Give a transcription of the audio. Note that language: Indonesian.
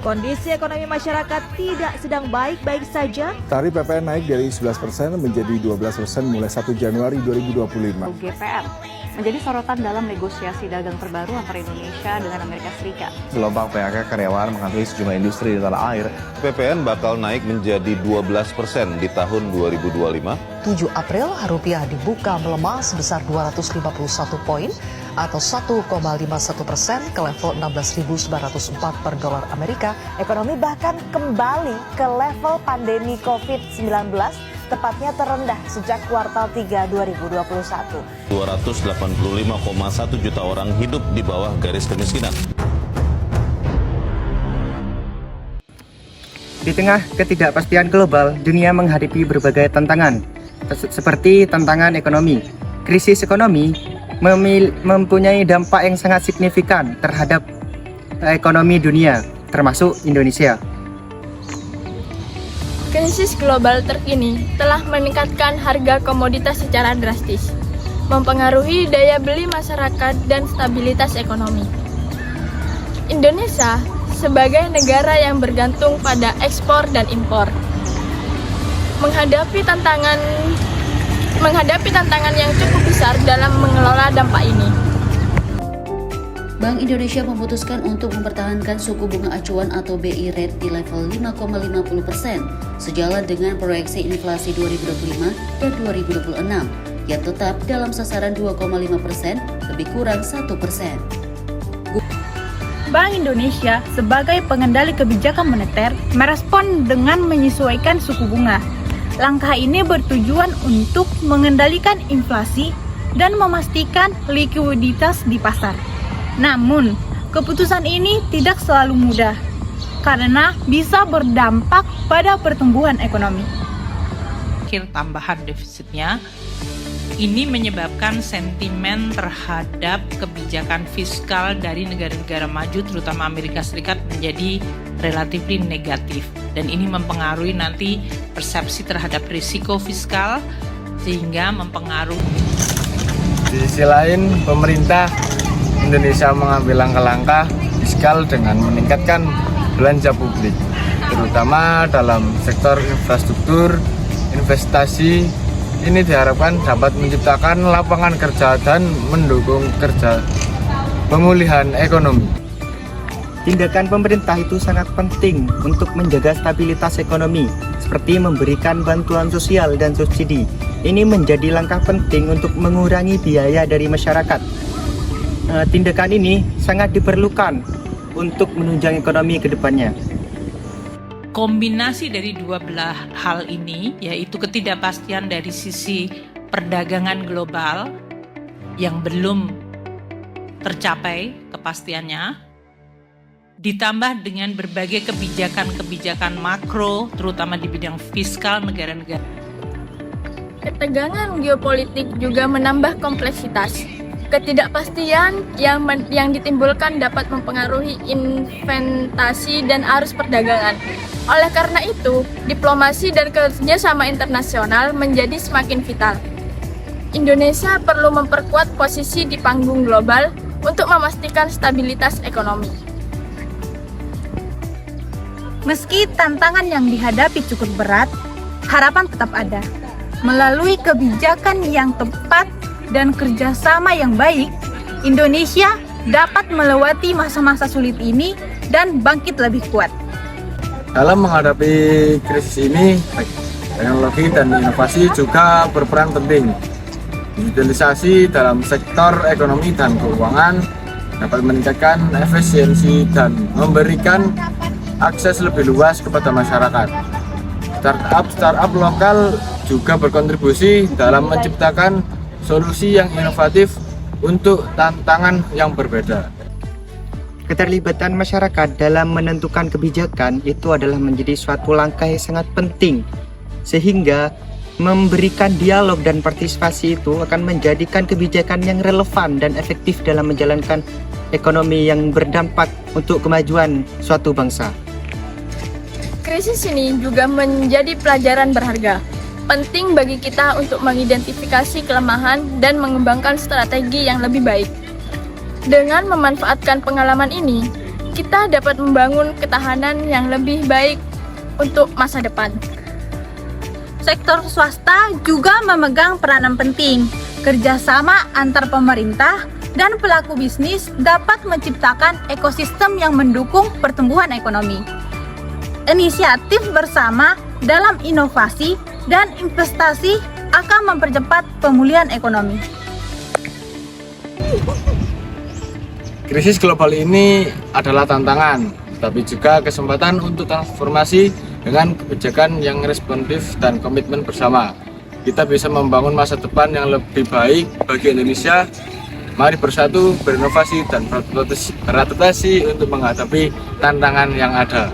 Kondisi ekonomi masyarakat tidak sedang baik-baik saja. Tarif PPN naik dari 11% menjadi 12% mulai 1 Januari 2025. GPR menjadi sorotan dalam negosiasi dagang terbaru antara Indonesia dengan Amerika Serikat. Gelombang PHK karyawan menghantui sejumlah industri di tanah air. PPN bakal naik menjadi 12% di tahun 2025. 7 April, rupiah dibuka melemah sebesar 251 poin atau 1,51% ke level 16.904 per dolar Amerika. Ekonomi bahkan kembali ke level pandemi COVID-19, tepatnya terendah sejak kuartal 3 2021. 285,1 juta orang hidup di bawah garis kemiskinan. Di tengah ketidakpastian global, dunia menghadapi berbagai tantangan, seperti tantangan ekonomi. Krisis ekonomi mempunyai dampak yang sangat signifikan terhadap ekonomi dunia, termasuk Indonesia. Krisis global terkini telah meningkatkan harga komoditas secara drastis, mempengaruhi daya beli masyarakat dan stabilitas ekonomi. Indonesia sebagai negara yang bergantung pada ekspor dan impor, menghadapi tantangan yang cukup besar dalam mengelola dampak ini. Bank Indonesia memutuskan untuk mempertahankan suku bunga acuan atau BI rate di level 5,50% sejalan dengan proyeksi inflasi 2025 dan 2026 yang tetap dalam sasaran 2,5% lebih kurang 1%. Bank Indonesia sebagai pengendali kebijakan moneter merespon dengan menyesuaikan suku bunga. Langkah ini bertujuan untuk mengendalikan inflasi dan memastikan likuiditas di pasar. Namun, keputusan ini tidak selalu mudah karena bisa berdampak pada pertumbuhan ekonomi. Tambahan defisitnya ini menyebabkan sentimen terhadap kebijakan fiskal dari negara-negara maju, terutama Amerika Serikat, menjadi relatif negatif. Dan ini mempengaruhi nanti persepsi terhadap risiko fiskal, sehingga mempengaruhi. Di sisi lain, pemerintah Indonesia mengambil langkah-langkah fiskal dengan meningkatkan belanja publik, terutama dalam sektor infrastruktur, investasi. Ini diharapkan dapat menciptakan lapangan kerja dan mendukung pemulihan ekonomi. Tindakan pemerintah itu sangat penting untuk menjaga stabilitas ekonomi, seperti memberikan bantuan sosial dan subsidi. Ini menjadi langkah penting untuk mengurangi biaya dari masyarakat. Tindakan ini sangat diperlukan untuk menunjang ekonomi ke depannya. Kombinasi dari dua belah hal ini, yaitu ketidakpastian dari sisi perdagangan global yang belum tercapai kepastiannya, ditambah dengan berbagai kebijakan makro, terutama di bidang fiskal negara-negara. Ketegangan geopolitik juga menambah kompleksitas. Ketidakpastian yang ditimbulkan dapat mempengaruhi investasi dan arus perdagangan. Oleh karena itu, diplomasi dan kerjasama internasional menjadi semakin vital. Indonesia perlu memperkuat posisi di panggung global untuk memastikan stabilitas ekonomi. Meski tantangan yang dihadapi cukup berat, harapan tetap ada. Melalui kebijakan yang tepat dan kerjasama yang baik, Indonesia dapat melewati masa-masa sulit ini dan bangkit lebih kuat. Dalam menghadapi krisis ini, teknologi dan inovasi juga berperan penting. Digitalisasi dalam sektor ekonomi dan keuangan dapat meningkatkan efisiensi dan memberikan akses lebih luas kepada masyarakat. Startup lokal juga berkontribusi dalam menciptakan solusi yang inovatif untuk tantangan yang berbeda. Keterlibatan masyarakat dalam menentukan kebijakan itu adalah menjadi suatu langkah yang sangat penting, sehingga memberikan dialog dan partisipasi itu akan menjadikan kebijakan yang relevan dan efektif dalam menjalankan ekonomi yang berdampak untuk kemajuan suatu bangsa. Krisis ini juga menjadi pelajaran berharga. penting bagi kita untuk mengidentifikasi kelemahan dan mengembangkan strategi yang lebih baik. Dengan memanfaatkan pengalaman ini, kita dapat membangun ketahanan yang lebih baik untuk masa depan. Sektor swasta juga memegang peranan penting. Kerjasama antar pemerintah dan pelaku bisnis dapat menciptakan ekosistem yang mendukung pertumbuhan ekonomi. Inisiatif bersama dalam inovasi dan investasi akan mempercepat pemulihan ekonomi. Krisis global ini adalah tantangan, tapi juga kesempatan untuk transformasi dengan kebijakan yang responsif dan komitmen bersama. Kita bisa membangun masa depan yang lebih baik bagi Indonesia. Mari bersatu, berinovasi, dan beradaptasi untuk menghadapi tantangan yang ada.